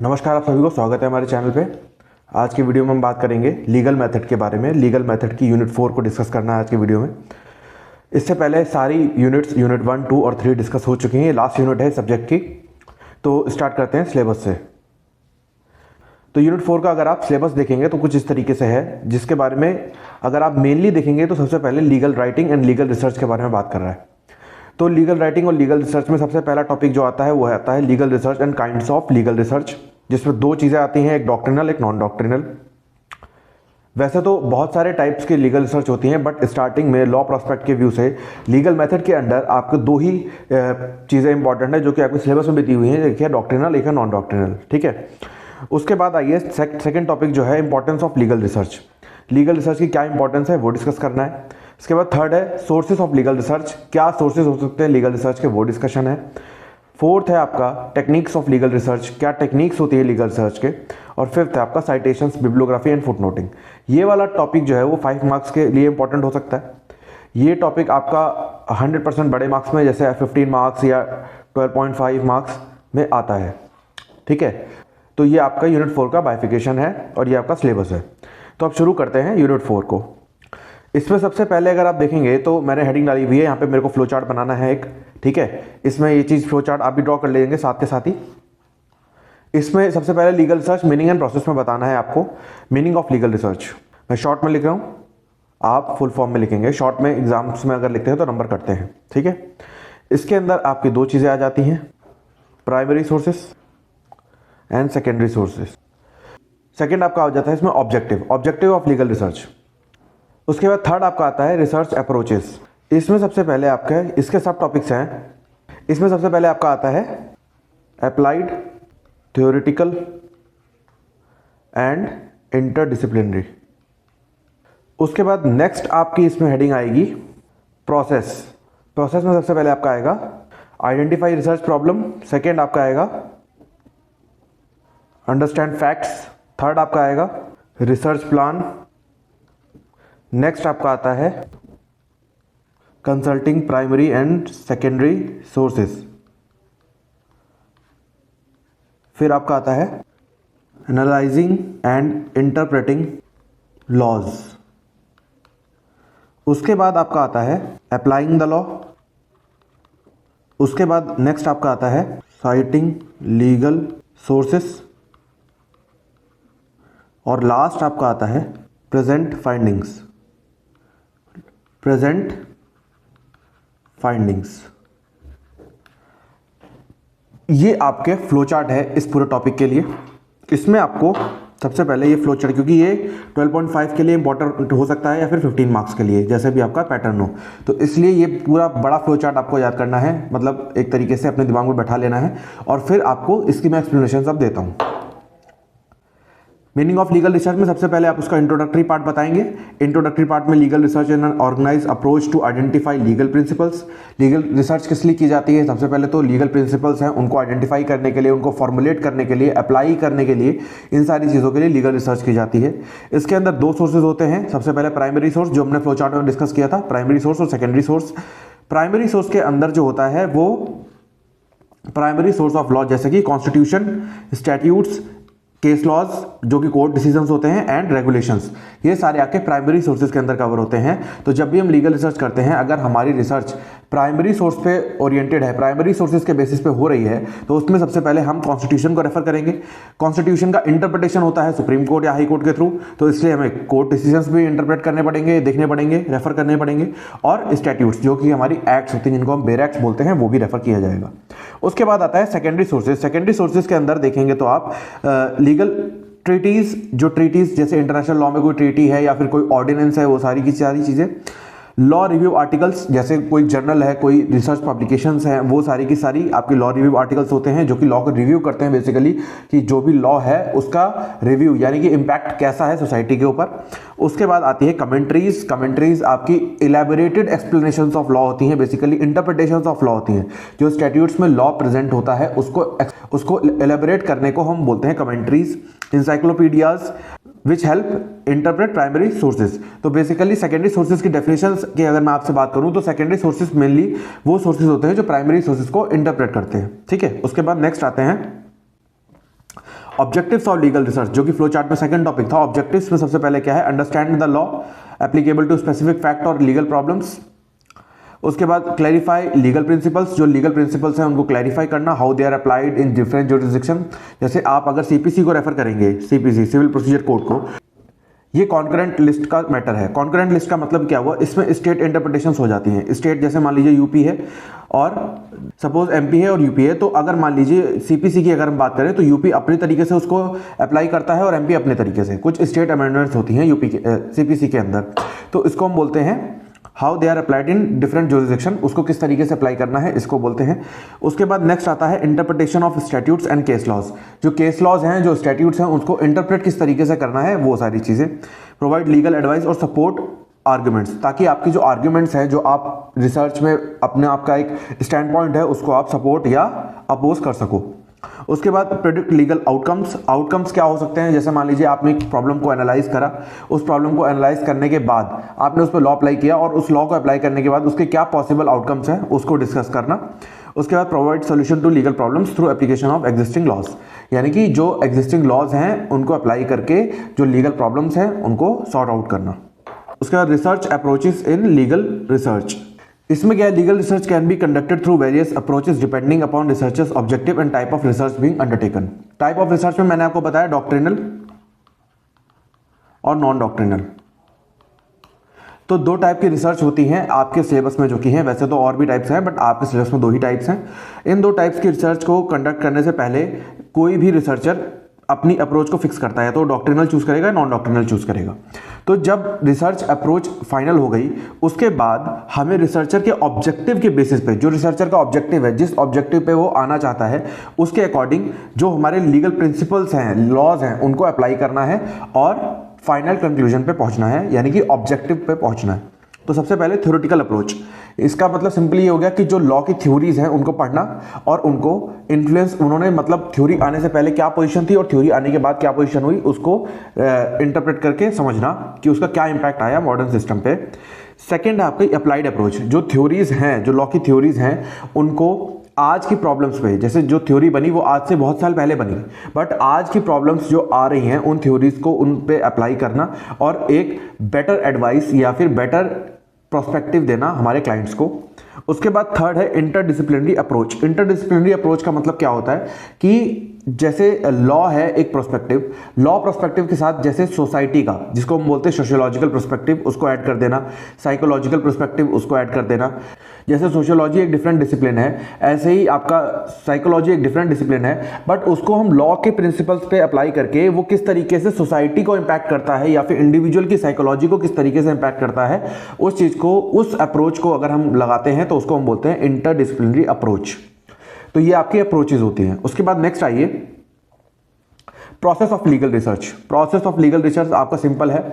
नमस्कार, आप सभी को स्वागत है हमारे चैनल पे। आज की वीडियो में हम बात करेंगे लीगल मेथड के बारे में। लीगल मेथड की यूनिट 4 को डिस्कस करना है आज की वीडियो में। इससे पहले सारी यूनिट 1, 2 और 3 डिस्कस हो चुकी हैं। ये लास्ट यूनिट है सब्जेक्ट की। तो स्टार्ट करते हैं सिलेबस से। तो यूनिट 4 का अगर आप सिलेबस देखेंगे तो कुछ इस तरीके से है, जिसके बारे में अगर आप मेनली देखेंगे तो सबसे पहले legal writing and legal research के बारे में बात कर रहा है। तो लीगल राइटिंग और लीगल रिसर्च में सबसे पहला टॉपिक जो आता है वो आता है legal research and kinds of legal research, जिसमें दो चीज़ें आती हैं, एक डॉक्ट्रिनल एक नॉन डॉक्ट्रिनल। वैसे तो बहुत सारे टाइप्स की लीगल रिसर्च होती हैं, बट स्टार्टिंग में लॉ प्रोस्पेक्ट के व्यू से लीगल मेथड के अंडर आपको दो ही चीज़ें इंपॉर्टेंट है जो कि आपके सिलेबस में भी दी हुई हैं। एक है डॉक्ट्रिनल, एक है नॉन डॉक्ट्रिनल। ठीक है, उसके बाद आइए सेकंड टॉपिक जो है importance of legal research. Legal research की क्या इंपॉर्टेंस है वो डिस्कस करना है। इसके बाद थर्ड है सोर्सेज ऑफ लीगल रिसर्च, क्या सोर्सेज हो सकते हैं लीगल रिसर्च के, वो डिस्कशन है। फोर्थ है आपका टेक्निक्स ऑफ लीगल रिसर्च, क्या टेक्निक्स होती है लीगल रिसर्च के। और फिफ्थ है आपका साइटेशंस, बिब्लियोग्राफी एंड फुटनोटिंग। ये वाला टॉपिक जो है वो 5 मार्क्स के लिए इंपॉर्टेंट हो सकता है। ये टॉपिक आपका 100% बड़े मार्क्स में जैसे 15 मार्क्स या 12.5 मार्क्स में आता है। ठीक है, तो ये आपका यूनिट 4 का बाइफिकेशन है और ये आपका सिलेबस है। तो अब शुरू करते हैं यूनिट 4 को। इसमें सबसे पहले अगर आप देखेंगे तो मैंने हेडिंग डाली हुई है, यहाँ पे मेरे को फ्लो चार्ट बनाना है एक। ठीक है, इसमें ये चीज़ फ्लो चार्ट आप भी ड्रॉ कर लेंगे साथ के साथ ही। इसमें सबसे पहले legal research meaning and process में बताना है आपको। मीनिंग ऑफ लीगल रिसर्च मैं शॉर्ट में लिख रहा हूँ, आप फुल फॉर्म में लिखेंगे। शॉर्ट में एग्जाम्स में अगर लिखते हैं तो नंबर करते हैं। ठीक है, इसके अंदर आपकी दो चीज़ें आ जाती हैं, primary sources and secondary sources. Second आपका आ जाता है इसमें ऑब्जेक्टिव ऑफ लीगल रिसर्च। उसके बाद थर्ड आपका आता है रिसर्च अप्रोचेस। इसमें सबसे पहले आपका इसके सब टॉपिक्स हैं। इसमें सबसे पहले आपका आता है अप्लाइड, थ्योरेटिकल एंड इंटरडिसिप्लिनरी। उसके बाद नेक्स्ट आपकी इसमें हेडिंग आएगी प्रोसेस। प्रोसेस में सबसे पहले आपका आएगा आइडेंटिफाई रिसर्च प्रॉब्लम, सेकेंड आपका आएगा अंडरस्टैंड फैक्ट्स, थर्ड आपका आएगा रिसर्च प्लान, नेक्स्ट आपका आता है consulting primary and secondary sources, फिर आपका आता है एनालाइजिंग एंड इंटरप्रेटिंग लॉज। उसके बाद आपका आता है अप्लाइंग द लॉ। उसके बाद नेक्स्ट आपका आता है साइटिंग लीगल सोर्सेस और लास्ट आपका आता है प्रेजेंट फाइंडिंग्स। ये आपके फ्लो चार्ट है इस पूरे टॉपिक के लिए। इसमें आपको सबसे पहले ये फ्लो चार्ट, क्योंकि ये 12.5 के लिए इंपॉर्टेंट हो सकता है या फिर 15 मार्क्स के लिए, जैसे भी आपका पैटर्न हो, तो इसलिए ये पूरा बड़ा फ्लो चार्ट आपको याद करना है, मतलब एक तरीके से अपने दिमाग में बैठा लेना है। और फिर आपको इसकी मैं एक्सप्लेनेशन सब देता हूँ। मीनिंग ऑफ लीगल रिसर्च में सबसे पहले आप उसका इंट्रोडक्टरी पार्ट बताएंगे। इंट्रोडक्टरी पार्ट में legal research and an organise approach to identify legal principles. Legal research किस लिए की जाती है, सबसे पहले तो लीगल प्रिंसिपल्स हैं उनको आइडेंटिफाई करने के लिए, उनको फॉर्मुलेट करने के लिए, अप्लाई करने के लिए, इन सारी चीज़ों के लिए लीगल रिसर्च की जाती है। इसके अंदर दो सोर्सेज होते हैं। सबसे पहले प्राइमरी सोर्स, जो हमने फ्लो चार्ट में डिस्कस किया था, प्राइमरी सोर्स और सेकेंडरी सोर्स। प्राइमरी सोर्स के अंदर जो होता है वो प्राइमरी सोर्स ऑफ लॉ, जैसे कि कॉन्स्टिट्यूशन, स्टैट्यूट्स, केस लॉज जो कि कोर्ट डिसीजंस होते हैं, एंड रेगुलेशंस, ये सारे आपके प्राइमरी सोर्सेज के अंदर कवर होते हैं। तो जब भी हम लीगल रिसर्च करते हैं, अगर हमारी रिसर्च प्राइमरी सोर्स पे ओरिएंटेड है, प्राइमरी सोर्सेज के बेसिस पे हो रही है, तो उसमें सबसे पहले हम कॉन्स्टिट्यूशन को रेफर करेंगे। कॉन्स्टिट्यूशन का इंटरप्रिटेशन होता है सुप्रीम कोर्ट या हाई कोर्ट के थ्रू, तो इसलिए हमें कोर्ट डिसीजंस भी इंटरप्रेट करने पड़ेंगे, देखने पड़ेंगे, रेफर करने पड़ेंगे। और स्टैट्यूट्स जो कि हमारी एक्ट्स होती हैं, जिनको हम बेर एक्ट्स बोलते हैं, वो भी रेफर किया जाएगा। उसके बाद आता है सेकेंडरी सोर्सेज। सेकेंडरी सोर्सेज के अंदर देखेंगे तो आप लीगल ट्रीटीज, जो ट्रीटीज जैसे इंटरनेशनल लॉ में कोई ट्रीटी है या फिर कोई ऑर्डिनेंस है, वो सारी की सारी चीज़ें। लॉ रिव्यू आर्टिकल्स, जैसे कोई जर्नल है, कोई रिसर्च पब्लिकेशंस हैं, वो सारी की सारी आपके लॉ रिव्यू आर्टिकल्स होते हैं, जो कि लॉ को रिव्यू करते हैं बेसिकली, कि जो भी लॉ है उसका रिव्यू, यानी कि इम्पैक्ट कैसा है सोसाइटी के ऊपर। उसके बाद आती है कमेंट्रीज। कमेंट्रीज आपकी इलेबोरेटेड एक्सप्लेनेशंस ऑफ लॉ होती हैं, बेसिकली इंटरप्रिटेशंस ऑफ लॉ होती हैं। जो स्टैट्यूट्स में लॉ प्रेजेंट होता है उसको एलेबोरेट करने को हम बोलते हैं commentaries. Encyclopedias which help interpret primary sources. तो बेसिकली सेकेंडरी सोर्सेज की डेफिनेशन की अगर मैं आपसे बात करूं तो सेकेंडरी सोर्सेज मेनली वो सोर्सेज होते हैं जो प्राइमरी सोर्सेज को इंटरप्रेट करते हैं। ठीक है, उसके बाद नेक्स्ट आते हैं ऑब्जेक्टिव्स ऑफ लीगल रिसर्च, जो कि फ्लो चार्ट में सेकंड टॉपिक था। ऑब्जेक्टिव्स में सबसे पहले क्या है, understand the law applicable to specific fact और लीगल प्रॉब्लम्स। उसके बाद क्लैरिफाई लीगल प्रिंसिपल्स, जो लीगल प्रिंसिपल्स हैं उनको क्लैरिफाई करना, how they are applied in different jurisdiction. जैसे आप अगर सीपीसी को रेफर करेंगे, सीपीसी सिविल प्रोसीजर कोड को, ये कॉन्करेंट लिस्ट का मैटर है। कॉन्करेंट लिस्ट का मतलब क्या हुआ, इसमें स्टेट इंटरप्रिटेशंस हो जाती हैं। स्टेट जैसे मान लीजिए यूपी है और सपोज एमपी है और यूपी है, तो अगर मान लीजिए सीपीसी की अगर हम बात करें तो यूपी अपनी तरीके से उसको अप्लाई करता है और एमपी अपने तरीके से। कुछ स्टेट अमेंडमेंट्स होती हैं यूपी के सीपीसी के अंदर, तो इसको हम बोलते हैं how they are applied in different jurisdiction, उसको किस तरीके से अप्लाई करना है, इसको बोलते हैं। उसके बाद नेक्स्ट आता है interpretation of statutes and case laws, जो केस लॉज हैं, जो स्टैट्यूट्स हैं, उसको इंटरप्रेट किस तरीके से करना है, वो सारी चीज़ें। प्रोवाइड लीगल एडवाइस और सपोर्ट आर्ग्यूमेंट्स, ताकि आपकी जो आर्ग्यूमेंट्स हैं, जो आप रिसर्च में अपने आपका एक स्टैंड पॉइंट है, उसको आप सपोर्ट या अपोज कर सको। उसके बाद प्रेडिक्ट लीगल आउटकम्स। आउटकम्स क्या हो सकते हैं, जैसे मान लीजिए आपने एक प्रॉब्लम को एनालाइज करा, उस प्रॉब्लम को एनालाइज करने के बाद आपने उस पर लॉ अप्लाई किया और उस लॉ को अप्लाई करने के बाद उसके क्या पॉसिबल आउटकम्स हैं, उसको डिस्कस करना। उसके बाद provide solution to legal problems through application of existing laws, यानी कि जो एग्जिस्टिंग लॉज हैं उनको अप्लाई करके जो लीगल प्रॉब्लम्स हैं उनको सॉर्ट आउट करना। उसके बाद research approaches in legal research, इसमें क्या है, legal research can be conducted through various approaches depending upon researchers objective and type of research being undertaken. Type of research में मैंने आपको बताया डॉक्ट्रिनल और नॉन डॉक्ट्रिनल। तो दो टाइप की रिसर्च होती हैं आपके सिलेबस में जो कि हैं, वैसे तो और भी टाइप्स हैं बट आपके सिलेबस में दो ही टाइप्स हैं। इन दो टाइप्स की रिसर्च को कंडक्ट करने से पहले कोई भी रिसर्चर अपनी अप्रोच को फिक्स करता है, तो डॉक्ट्रिनल चूज करेगा, नॉन डॉक्ट्रिनल चूज करेगा। तो जब रिसर्च अप्रोच फाइनल हो गई, उसके बाद हमें रिसर्चर के ऑब्जेक्टिव के बेसिस पे, जो रिसर्चर का ऑब्जेक्टिव है, जिस ऑब्जेक्टिव पे वो आना चाहता है, उसके अकॉर्डिंग जो हमारे लीगल प्रिंसिपल्स हैं, लॉज हैं, उनको अप्लाई करना है और फाइनल कंक्लूजन पे पहुंचना है, यानी कि ऑब्जेक्टिव पे पहुंचना है। तो सबसे पहले थ्योरेटिकल अप्रोच, इसका मतलब सिंपली ये हो गया कि जो लॉ की थ्योरीज हैं उनको पढ़ना और उनको इन्फ्लुएंस, उन्होंने मतलब थ्योरी आने से पहले क्या पोजीशन थी और थ्योरी आने के बाद क्या पोजीशन हुई, उसको इंटरप्रेट करके समझना कि उसका क्या इंपैक्ट आया मॉडर्न सिस्टम पे। सेकेंड है आपकी अप्लाइड अप्रोच, जो थ्योरीज हैं, जो लॉ की थ्योरीज हैं, उनको आज की प्रॉब्लम्स पे, जैसे जो थ्योरी बनी वो आज से बहुत साल पहले बनी, बट आज की प्रॉब्लम्स जो आ रही हैं उन थ्योरीज को उन पे अप्लाई करना और एक बेटर एडवाइस या फिर बेटर प्रोस्पेक्टिव देना हमारे क्लाइंट्स को। उसके बाद थर्ड है इंटरडिसिप्लिनरी अप्रोच। इंटरडिसिप्लिनरी अप्रोच का मतलब क्या होता है कि जैसे लॉ है एक प्रोस्पेक्टिव, लॉ प्रोस्पेक्टिव के साथ जैसे सोसाइटी का, जिसको हम बोलते हैं सोशियोलॉजिकल प्रोस्पेक्टिव, उसको ऐड कर देना, साइकोलॉजिकल प्रोस्पेक्टिव उसको ऐड कर देना। जैसे सोशियोलॉजी एक डिफरेंट डिसिप्लिन है, ऐसे ही आपका साइकोलॉजी एक डिफरेंट डिसिप्लिन है, बट उसको हम लॉ के प्रिंसिपल्स पे अप्लाई करके वो किस तरीके से सोसाइटी को इंपैक्ट करता है या फिर इंडिविजुअल की साइकोलॉजी को किस तरीके से इंपैक्ट करता है, उस चीज को, उस अप्रोच को अगर हम लगाते हैं तो उसको हम बोलते हैं इंटरडिसिप्लिनरी अप्रोच। तो ये आपकी अप्रोचेज होती हैं। उसके बाद नेक्स्ट आइए process of legal research. Process of legal research आपका सिंपल है।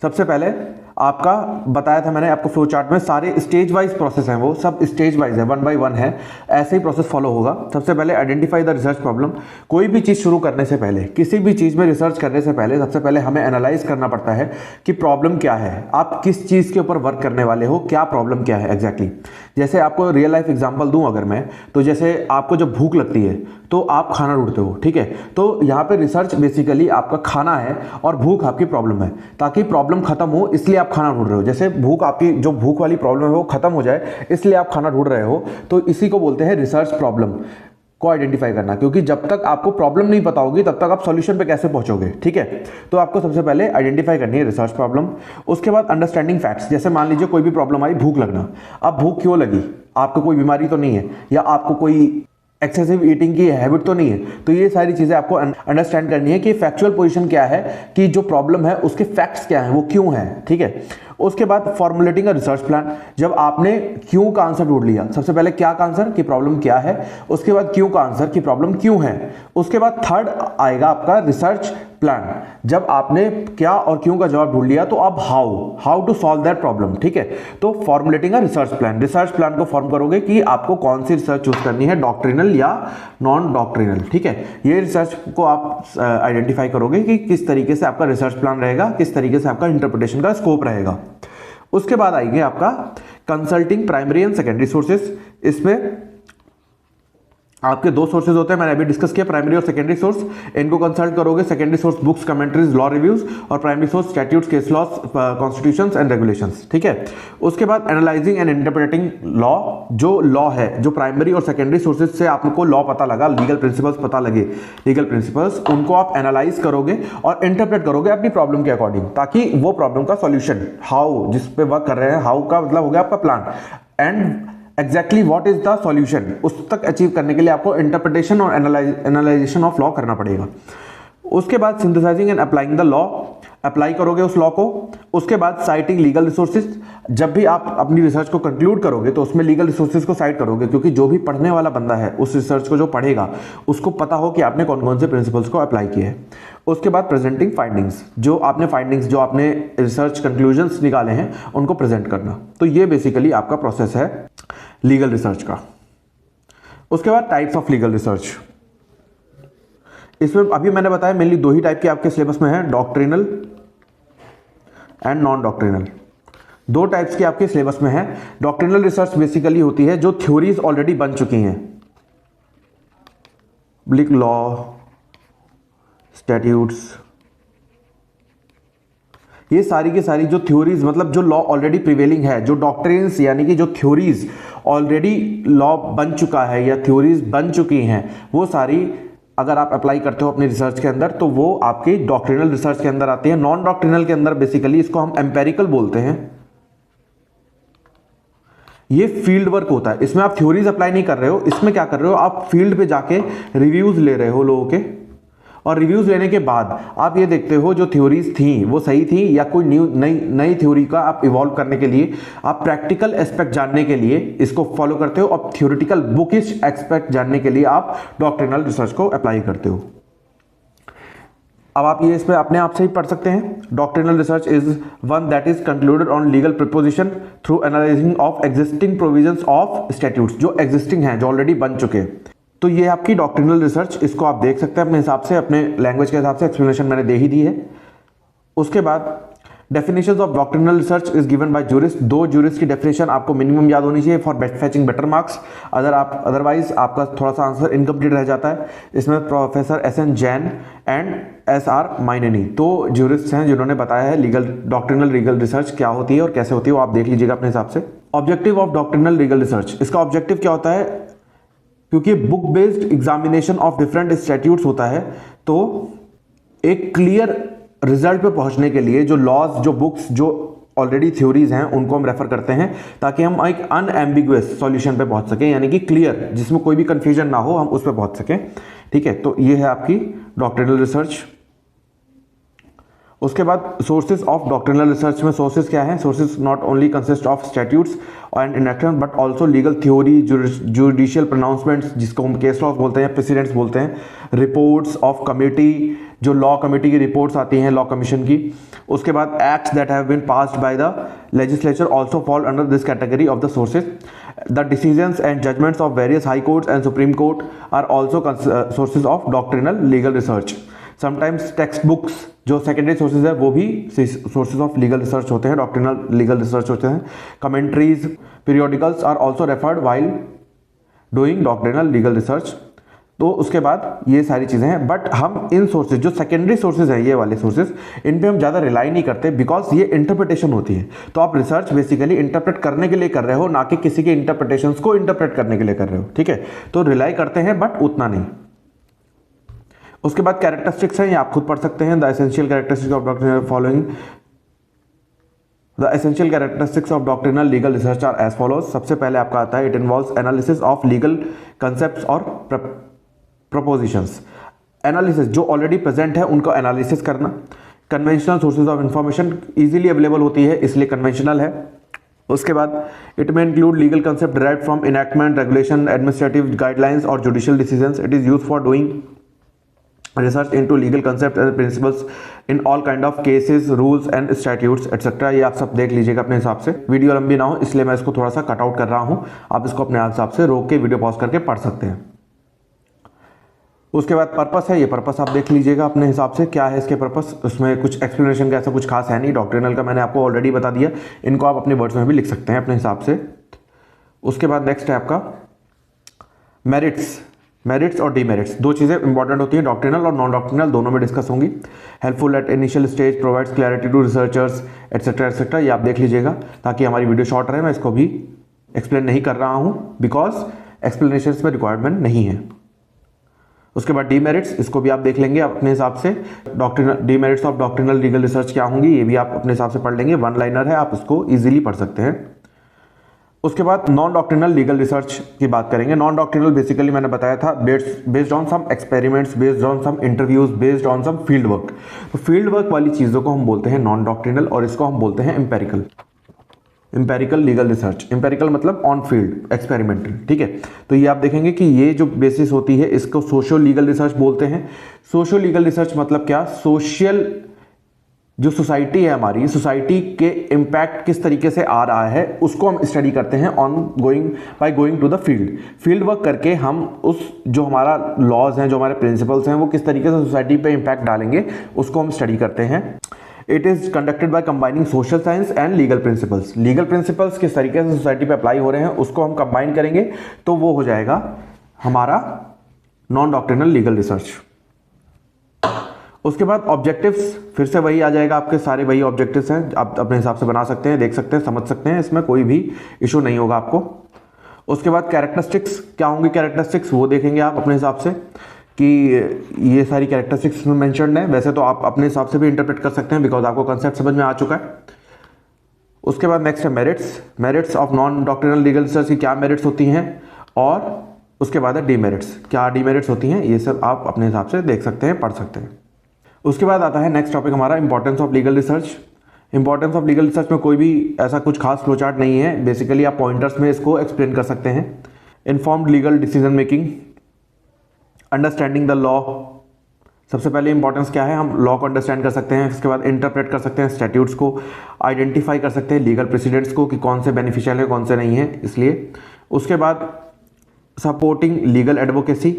सबसे पहले आपका बताया था मैंने आपको फ्लो चार्ट में, सारे स्टेज वाइज प्रोसेस हैं, वो सब स्टेज वाइज है, 1 by 1 है, ऐसे ही प्रोसेस फॉलो होगा। सबसे पहले आइडेंटिफाई द रिसर्च प्रॉब्लम। कोई भी चीज़ शुरू करने से पहले, किसी भी चीज़ में रिसर्च करने से पहले सबसे पहले हमें एनालाइज करना पड़ता है कि प्रॉब्लम क्या है, आप किस चीज़ के ऊपर वर्क करने वाले हो, क्या प्रॉब्लम क्या है एग्जैक्टली। जैसे आपको रियल लाइफ एग्जाम्पल दूं अगर मैं, तो जैसे आपको जब भूख लगती है तो आप खाना ढूंढते हो, ठीक है, तो यहाँ पे रिसर्च बेसिकली आपका खाना है और भूख आपकी प्रॉब्लम है, ताकि प्रॉब्लम खत्म हो इसलिए आप खाना ढूंढ रहे हो। जैसे भूख, आपकी जो भूख वाली प्रॉब्लम है वो खत्म हो जाए इसलिए आप खाना ढूंढ रहे हो, तो इसी को बोलते हैं रिसर्च प्रॉब्लम को आइडेंटिफाई करना। क्योंकि जब तक आपको प्रॉब्लम नहीं पता होगी तब तक आप सॉल्यूशन पे कैसे पहुंचोगे, ठीक है। तो आपको सबसे पहले आइडेंटिफाई करनी है रिसर्च प्रॉब्लम। उसके बाद अंडरस्टैंडिंग फैक्ट्स। जैसे मान लीजिए कोई भी प्रॉब्लम आई, भूख लगना, अब भूख क्यों लगी, आपको कोई बीमारी तो नहीं है या आपको कोई एक्सेसिव ईटिंग की हैबिट तो नहीं है, तो ये सारी चीज़ें आपको अंडरस्टैंड करनी है कि फैक्चुअल पोजीशन क्या है, कि जो प्रॉब्लम है उसके फैक्ट्स क्या हैं, वो क्यों है, ठीक है। उसके बाद फॉर्मुलेटिंग अ रिसर्च प्लान। जब आपने क्यों का आंसर ढूंढ लिया, सबसे पहले क्या का आंसर की प्रॉब्लम क्या है, उसके बाद क्यों का आंसर की प्रॉब्लम क्यों है, उसके बाद थर्ड आएगा आपका रिसर्च प्लान। जब आपने क्या और क्यों का जवाब ढूंढ लिया तो अब how to solve that problem, ठीक है। तो formulating a research plan, research plan को फॉर्म करोगे कि आपको कौन सी रिसर्च चूज करनी है, डॉक्ट्रिनल या नॉन डॉक्ट्रिनल, ठीक है। ये रिसर्च को आप आइडेंटिफाई करोगे कि किस तरीके से आपका रिसर्च प्लान रहेगा, किस तरीके से आपका इंटरप्रिटेशन का स्कोप रहेगा। उसके बाद आएंगे आपका consulting primary and secondary sources. इसमें आपके दो सोर्सेज होते हैं, मैंने अभी डिस्कस किया, प्राइमरी और सेकेंडरी सोर्स। इनको कंसल्ट करोगे। Secondary source books, commentaries, law reviews, और primary source statutes, case laws, constitutions and regulations. ठीक है। उसके बाद एनालाइजिंग एंड इंटरप्रेटिंग लॉ। जो लॉ है, जो प्राइमरी और सेकेंडरी सोर्सेज से आपको लॉ पता लगा, लीगल प्रिंसिपल्स पता लगे, लीगल प्रिंसिपल्स, उनको आप एनालाइज करोगे और इंटरप्रेट करोगे अपनी प्रॉब्लम के अकॉर्डिंग, ताकि वो प्रॉब्लम का सॉल्यूशन, हाउ, जिस पे वर्क कर रहे हैं, हाउ का मतलब हो गया आपका plan, and exactly what is the solution, उस तक अचीव करने के लिए आपको इंटरप्रिटेशन और एनालाइजेशन ऑफ लॉ करना पड़ेगा। उसके बाद synthesising and applying the law, apply करोगे उस लॉ को। उसके बाद साइटिंग लीगल रिसोर्सेज, जब भी आप अपनी रिसर्च को कंक्लूड करोगे तो उसमें लीगल रिसोर्सेज को साइट करोगे, क्योंकि जो भी पढ़ने वाला बंदा है उस रिसर्च को जो पढ़ेगा उसको पता हो कि आपने कौन कौन से प्रिंसिपल्स को अप्लाई किए हैं। उसके बाद प्रेजेंटिंग फाइंडिंग्स, जो आपने रिसर्च कंक्लूजन्स निकाले हैं उनको प्रेजेंट करना। तो ये बेसिकली आपका प्रोसेस है लीगल रिसर्च का। उसके बाद टाइप्स ऑफ लीगल रिसर्च, इसमें अभी मैंने बताया मेनली दो ही टाइप के आपके सिलेबस में है, डॉक्ट्रिनल एंड नॉन डॉक्ट्रिनल। दो टाइप्स के आपके सिलेबस में है। डॉक्ट्रिनल रिसर्च बेसिकली होती है जो थ्योरीज ऑलरेडी बन चुकी हैं, पब्लिक लॉ, स्टैट्यूट्स, ये सारी की सारी जो थ्योरीज, मतलब जो लॉ ऑलरेडी प्रिवेलिंग है, जो डॉक्ट्रिन्स यानी कि जो थ्योरीज ऑलरेडी लॉ बन चुका है या थ्योरीज बन चुकी हैं, वो सारी अगर आप अप्लाई करते हो अपनी रिसर्च के अंदर तो वो आपकी डॉक्ट्रिनल रिसर्च के अंदर आती है। नॉन डॉक्ट्रिनल के अंदर बेसिकली इसको हम एम्पेरिकल बोलते हैं। ये फील्ड वर्क होता है, इसमें आप थ्योरीज अप्लाई नहीं कर रहे हो, इसमें क्या कर रहे हो, आप फील्ड पे जाके रिव्यूज ले रहे हो लोगों के, और रिव्यूज लेने के बाद आप ये देखते हो जो थ्योरीज थी वो सही थी या कोई नई थ्योरी का आप इवॉल्व करने के लिए, आप प्रैक्टिकल एस्पेक्ट जानने के लिए इसको फॉलो करते हो, और थ्योरेटिकल बुकिश एस्पेक्ट जानने के लिए आप डॉक्ट्रिनल रिसर्च को अप्लाई करते हो। अब आप ये इसमें अपने आप से ही पढ़ सकते हैं। Doctrinal research is one that is concluded on legal preposition through analysing of existing provisions of statutes, जो एग्जिस्टिंग हैं, जो ऑलरेडी बन चुके हैं। तो ये आपकी डॉक्ट्रिनल रिसर्च, इसको आप देख सकते हैं अपने हिसाब से, अपने लैंग्वेज के हिसाब से, एक्सप्लेनेशन मैंने दे ही दी है। उसके बाद definitions of doctrinal research is given by jurist. दो जूरिस्ट की डेफिनेशन आपको मिनिमम याद होनी चाहिए for fetching better marks, otherwise आपका थोड़ा सा आंसर इनकम्प्लीट रह जाता है। इसमें professor SN. Jain and SR. Maineni दो जूरिस्ट हैं जिन्होंने बताया है डॉक्ट्रिनल लीगल रिसर्च क्या होती है और कैसे होती है, वो आप देख लीजिएगा अपने हिसाब से। Objective of doctrinal legal research, इसका ऑब्जेक्टिव क्या होता है, क्योंकि book based examination of different statutes होता है, तो एक क्लियर रिजल्ट पे पहुंचने के लिए जो लॉज, जो बुक्स, जो ऑलरेडी थ्योरीज हैं उनको हम रेफर करते हैं, ताकि हम एक अनएम्बिगुअस सॉल्यूशन पे पहुंच सकें, यानी कि क्लियर, जिसमें कोई भी कंफ्यूजन ना हो, हम उस पे पहुंच सकें। ठीक है, तो ये है आपकी डॉक्ट्रिनल रिसर्च। उसके बाद सोर्सेज ऑफ डॉक्ट्रिनल रिसर्च में सोर्सेज क्या हैं, sources not only consist of statutes and enactment but also legal theory, judicial pronouncements जिसको हम केस लॉस बोलते हैं, प्रेसिडेंट्स बोलते हैं, रिपोर्ट्स ऑफ कमिटी, जो लॉ कमिटी की रिपोर्ट्स आती हैं लॉ कमीशन की। उसके बाद acts that have been passed by the legislature also fall under this category of the sources. The decisions and judgements of various high courts and supreme court are also sources of doctrinal legal research. Sometimes textbooks, जो secondary sources है, वो भी sources of legal research होते हैं, doctrinal legal research होते हैं। Commentaries, periodicals are also referred while doing doctrinal legal research. तो उसके बाद ये सारी चीज़ें हैं, बट हम इन सोर्सेज, जो सेकेंडरी सोर्सेज हैं, ये वाले सोर्सेज, इन पे हम ज़्यादा रिलाई नहीं करते, बिकॉज ये इंटरप्रिटेशन होती है। तो आप रिसर्च बेसिकली इंटरप्रेट करने के लिए कर रहे हो, ना कि किसी के इंटरप्रिटेशंस को इंटरप्रेट करने के लिए कर रहे हो। ठीक है, तो रिलाई करते हैं बट उतना नहीं। उसके बाद कैरेक्टरिस्टिक्स हैं, ये आप खुद पढ़ सकते हैं। The essential characteristics of doctrinal following, the essential characteristics of doctrinal legal research are as follows. सबसे पहले आपका आता है, it involves analysis of legal concepts और प्रपोजिशंस। एनालिसिस, जो ऑलरेडी प्रेजेंट है उनको एनालिसिस करना। Conventional sources of information, easily available होती है इसलिए कन्वेंशनल है। उसके बाद इट में include legal concept derived from enactment, regulation, administrative guidelines और judicial decisions. It is used for doing research into legal concept and principles in all kind of cases, rules and statutes etcetera. ये आप सब देख लीजिएगा अपने हिसाब से। Video लंबी ना हो इसलिए मैं इसको थोड़ा सा कट आउट कर रहा हूँ, आप इसको अपने हिसाब से रोक के वीडियो पॉज करके पढ़ सकते हैं। उसके बाद पर्पस है, ये पर्पस आप देख लीजिएगा अपने हिसाब से, क्या है इसके पर्पस। उसमें कुछ एक्सप्लेनेशन का ऐसा कुछ खास है नहीं, डॉक्ट्रिनल का मैंने आपको ऑलरेडी बता दिया, इनको आप अपने वर्ड्स में भी लिख सकते हैं अपने हिसाब से। उसके बाद नेक्स्ट है आपका मेरिट्स। मेरिट्स और डीमेरिट्स, दो चीज़ें इंपॉर्टेंट होती हैं, डॉक्ट्रिनल और नॉन डॉक्ट्रिनल दोनों में डिस्कस होंगी। Helpful at initial stage, provides clarity to researchers etcetera etcetera, ये आप देख लीजिएगा ताकि हमारी वीडियो शॉर्ट रहे। मैं इसको भी एक्सप्लेन नहीं कर रहा हूँ बिकॉज एक्सप्लेनेशन में रिक्वायरमेंट नहीं है। उसके बाद डीमेरिट्स, इसको भी आप देख लेंगे अपने हिसाब से। Doctrinal demerits of doctrinal legal research क्या होंगी ये भी आप अपने हिसाब से पढ़ लेंगे, वन लाइनर है, आप इसको इजीली पढ़ सकते हैं। उसके बाद नॉन डॉक्ट्रिनल लीगल रिसर्च की बात करेंगे। नॉन डॉक्ट्रिनल बेसिकली मैंने बताया था based on some experiments, based on some interviews, based on some field work. तो फील्ड वर्क वाली चीज़ों को हम बोलते हैं नॉन डॉक्ट्रिनल और इसको हम बोलते हैं empirical. Empirical legal research, empirical मतलब ऑन फील्ड एक्सपेरिमेंटल, ठीक है। तो ये आप देखेंगे कि ये जो बेसिस होती है इसको सोशियो लीगल रिसर्च बोलते हैं। सोशियो लीगल रिसर्च मतलब क्या, सोशल जो सोसाइटी है हमारी, सोसाइटी के इम्पैक्ट किस तरीके से आ रहा है उसको हम स्टडी करते हैं on going by going to the field work करके। हम उस जो हमारा लॉज हैं, जो हमारे प्रिंसिपल्स हैं, वो किस तरीके से सोसाइटी पे इम्पैक्ट डालेंगे उसको हम स्टडी करते हैं। It is conducted by combining social science and legal principles. Legal principles किस तरीके से सोसाइटी पे अप्लाई हो रहे हैं उसको हम कंबाइन करेंगे तो वो हो जाएगा हमारा नॉन डॉक्ट्रिनल लीगल रिसर्च। उसके बाद ऑब्जेक्टिव्स, फिर से वही आ जाएगा, आपके सारे वही ऑब्जेक्टिव्स हैं, आप अपने हिसाब से बना सकते हैं, देख सकते हैं, समझ सकते हैं, इसमें कोई भी इशू नहीं होगा आपको। उसके बाद कैरेक्टरिस्टिक्स, क्या होंगी कैरेक्टरिस्टिक्स वो देखेंगे आप अपने हिसाब से कि ये सारी कैरेक्टरिस्टिक्स में मेंशन्ड है। वैसे तो आप अपने हिसाब से भी इंटरप्रेट कर सकते हैं बिकॉज आपको कंसेप्ट समझ में आ चुका है। उसके बाद नेक्स्ट है merits. Merits of non doctrinal legal research की क्या मेरिट्स होती हैं, और उसके बाद है डीमेरिट्स, क्या डीमेरिट्स होती हैं, ये सब आप अपने हिसाब से देख सकते हैं, पढ़ सकते हैं। उसके बाद आता है नेक्स्ट टॉपिक हमारा importance of legal research. Importance of legal research में कोई भी ऐसा कुछ खास फ्लो चार्ट नहीं है, बेसिकली आप पॉइंटर्स में इसको एक्सप्लेन कर सकते हैं। Informed legal decision making, understanding the law, सबसे पहले इंपॉर्टेंस क्या है, हम लॉ को अंडरस्टैंड कर सकते हैं। उसके बाद इंटरप्रेट कर सकते हैं स्टैट्यूट्स को, आइडेंटिफाई कर सकते हैं लीगल प्रेसिडेंट्स को कि कौन से बेनिफिशियल है कौन से नहीं है, इसलिए। उसके बाद सपोर्टिंग लीगल एडवोकेसी।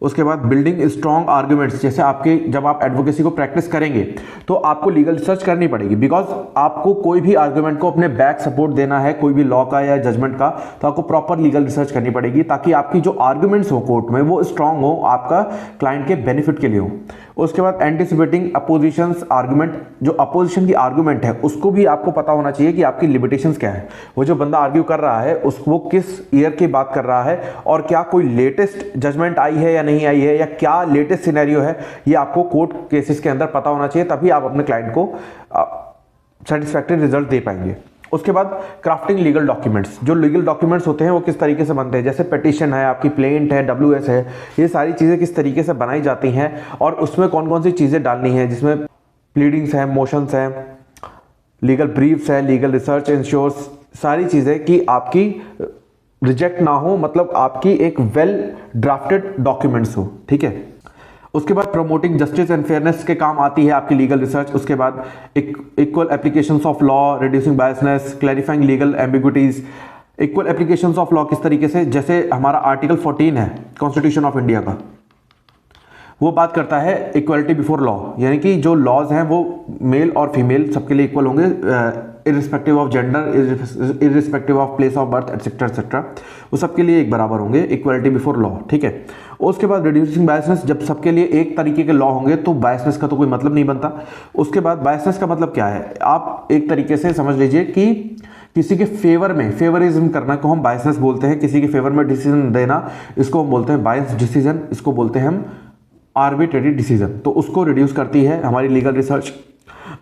उसके बाद बिल्डिंग स्ट्रॉन्ग आर्ग्यूमेंट्स, जैसे आपके जब आप एडवोकेसी को प्रैक्टिस करेंगे तो आपको लीगल रिसर्च करनी पड़ेगी बिकॉज आपको कोई भी आर्ग्यूमेंट को अपने बैक सपोर्ट देना है, कोई भी लॉ का या जजमेंट का, तो आपको प्रॉपर लीगल रिसर्च करनी पड़ेगी ताकि आपकी जो आर्ग्यूमेंट्स हो कोर्ट में वो स्ट्रांग हो, आपका क्लाइंट के बेनिफिट के लिए हो। उसके बाद एंटिसिपेटिंग अपोजिशंस आर्ग्यूमेंट, जो अपोजिशन की आर्ग्यूमेंट है उसको भी आपको पता होना चाहिए कि आपकी लिमिटेशंस क्या है, वो जो बंदा आर्ग्यू कर रहा है वो किस ईयर की बात कर रहा है और क्या कोई लेटेस्ट जजमेंट आई है या नहीं आई है, या क्या लेटेस्ट सिनेरियो है, ये आपको कोर्ट केसेस के अंदर पता होना चाहिए, तभी आप अपने क्लाइंट को सेटिस्फैक्टरी रिजल्ट दे पाएंगे। उसके बाद क्राफ्टिंग लीगल डॉक्यूमेंट्स, जो लीगल डॉक्यूमेंट्स होते हैं वो किस तरीके से बनते हैं, जैसे पिटीशन है, आपकी प्लेंट है, WS है, ये सारी चीज़ें किस तरीके से बनाई जाती हैं और उसमें कौन कौन सी चीज़ें डालनी है, जिसमें प्लीडिंग्स हैं, मोशंस हैं, लीगल ब्रीफ्स है, लीगल रिसर्च इंश्योर्स, सारी चीज़ें कि आपकी रिजेक्ट ना हो, मतलब आपकी एक वेल ड्राफ्टेड डॉक्यूमेंट्स हो, ठीक है। उसके बाद प्रमोटिंग जस्टिस एंड फेयरनेस के काम आती है आपकी लीगल रिसर्च। उसके बाद equal applications of law, reducing biasness, clarifying legal ambiguities. Equal applications of law किस तरीके से, जैसे हमारा आर्टिकल 14 है कॉन्स्टिट्यूशन ऑफ इंडिया का, वो बात करता है इक्वलिटी बिफोर लॉ, यानी कि जो लॉज हैं वो मेल और फीमेल सबके लिए इक्वल होंगे, irrespective of gender, irrespective of place of birth etcetera etcetera, वो सबके लिए एक बराबर होंगे, इक्वलिटी बिफोर लॉ, ठीक है। उसके बाद रिड्यूसिंग बायसनेस, जब सबके लिए एक तरीके के लॉ होंगे तो बायसनेस का तो कोई मतलब नहीं बनता। उसके बाद बायसनेस का मतलब क्या है, आप एक तरीके से समझ लीजिए कि किसी के फेवर में फेवरिज्म करना को हम बायसनेस बोलते हैं, किसी के फेवर में डिसीजन देना इसको हम बोलते हैं बायस डिसीजन, इसको बोलते हैं हम आर्बिट्रेरी डिसीजन, तो उसको रिड्यूस करती है हमारी लीगल रिसर्च।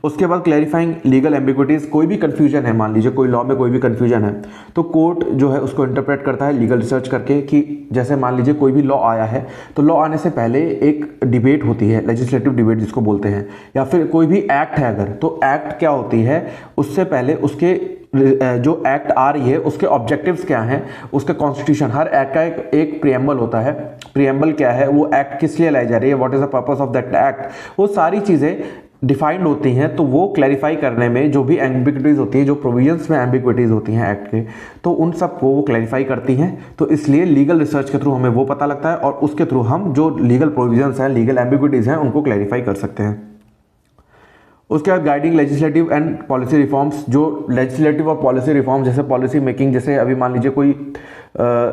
उसके बाद क्लैरिफाइंग लीगल एम्बिग्विटीज, कोई भी कंफ्यूजन है, मान लीजिए कोई लॉ में कोई भी कंफ्यूजन है तो कोर्ट जो है उसको इंटरप्रेट करता है लीगल रिसर्च करके, कि जैसे मान लीजिए कोई भी लॉ आया है तो लॉ आने से पहले एक डिबेट होती है, लेजिस्लेटिव डिबेट जिसको बोलते हैं, या फिर कोई भी एक्ट है अगर, तो एक्ट क्या होती है, उससे पहले उसके जो एक्ट आ रही है उसके ऑब्जेक्टिव्स क्या हैं, उसका कॉन्स्टिट्यूशन, हर एक्ट का एक प्रियम्बल होता है, प्रियम्बल क्या है, वो एक्ट किस लिए लाई जा रही है, what is the purpose of that act, वो सारी चीज़ें डिफाइंड होती हैं। तो वो क्लैरिफाई करने में जो भी एम्बिग्विटीज होती है, जो प्रोविजंस में एम्बिग्विटीज होती हैं एक्ट के, तो उन सब को वो क्लैरिफाई करती हैं। तो इसलिए लीगल रिसर्च के थ्रू हमें वो पता लगता है और उसके थ्रू हम जो लीगल प्रोविजंस हैं, लीगल एम्बिग्विटीज हैं, उनको क्लैरिफाई कर सकते हैं। उसके बाद guiding legislative and policy reforms, जो लेजिस्लेटिव और पॉलिसी रिफॉर्म जैसे पॉलिसी मेकिंग, जैसे अभी मान लीजिए कोई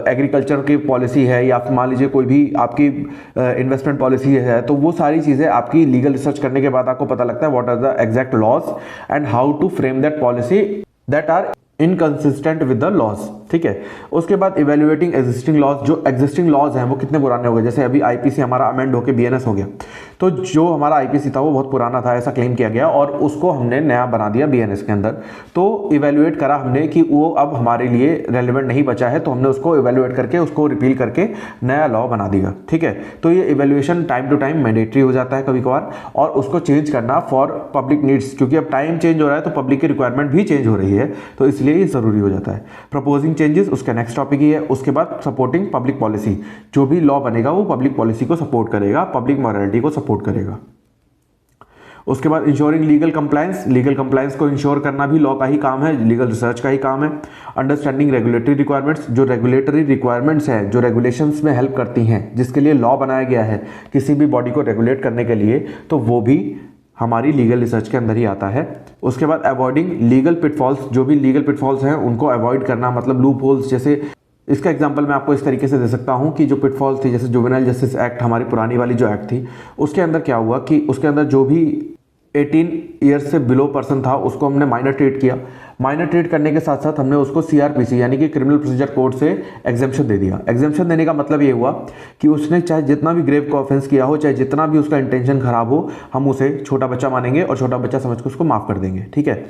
एग्रीकल्चर की पॉलिसी है या फिर मान लीजिए कोई भी आपकी इन्वेस्टमेंट पॉलिसी है, तो वो सारी चीज़ें आपकी लीगल रिसर्च करने के बाद आपको पता लगता है what are the exact laws and how to frame that policy that are inconsistent with the laws. ठीक है, उसके बाद इवेल्युएटिंग एग्जिस्टिंग लॉज, जो एग्जिस्टिंग लॉज हैं वो कितने पुराने हो गए, जैसे अभी आईपीसी हमारा अमेंड होकर बीएनएस हो गया, तो जो हमारा आईपीसी था वो बहुत पुराना था ऐसा क्लेम किया गया और उसको हमने नया बना दिया बीएनएस के अंदर। तो इवेल्युएट करा हमने कि वो अब हमारे लिए रेलिवेंट नहीं बचा है, तो हमने उसको इवेल्युएट करके उसको रिपील करके नया लॉ बना दिया। ठीक है, तो ये evaluation time to time mandatory हो जाता है कभी कभार, और उसको चेंज करना फॉर पब्लिक नीड्स, क्योंकि अब टाइम चेंज हो रहा है तो पब्लिक की रिक्वायरमेंट भी चेंज हो रही है, तो इसलिए ये जरूरी हो जाता है। प्रपोजिंग चेंजेस उसका नेक्स्ट टॉपिक ही है। उसके बाद सपोर्टिंग पब्लिक पॉलिसी, जो भी लॉ बनेगा वो पब्लिक पॉलिसी को सपोर्ट करेगा, पब्लिक मॉरलिटी को सपोर्ट करेगा। उसके बाद ensuring legal compliance, legal compliance को इंश्योर करना भी लॉ का ही काम है, लीगल रिसर्च का ही काम है। अंडरस्टैंडिंग रेगुलेटरी रिक्वायरमेंट्स, जो रेगुलेटरी रिक्वायरमेंट्स हैं, जो रेगुलेशंस में हेल्प करती हैं, जिसके लिए लॉ बनाया गया है किसी भी बॉडी को रेगुलेट करने के लिए, तो वो भी हमारी लीगल रिसर्च के अंदर ही आता है। उसके बाद अवॉइडिंग लीगल पिटफॉल्स, जो भी लीगल पिटफॉल्स हैं उनको अवॉइड करना, मतलब लूप होल्स, जैसे इसका एग्जांपल मैं आपको इस तरीके से दे सकता हूं कि जो पिटफॉल्स थी, जैसे जुवेनाइल जस्टिस एक्ट, हमारी पुरानी वाली जो एक्ट थी, उसके अंदर क्या हुआ कि उसके अंदर जो भी 18 ईयर्स से बिलो पर्सन था उसको हमने माइनर ट्रीट किया। माइनर ट्रीट करने के साथ साथ हमने उसको सीआरपीसी यानी कि क्रिमिनल प्रोसीजर कोड से एग्जेम्पशन दे दिया। एग्जेम्पशन देने का मतलब ये हुआ कि उसने चाहे जितना भी ग्रेव का ऑफेंस किया हो, चाहे जितना भी उसका इंटेंशन खराब हो, हम उसे छोटा बच्चा मानेंगे और छोटा बच्चा समझ के उसको माफ कर देंगे। ठीक है,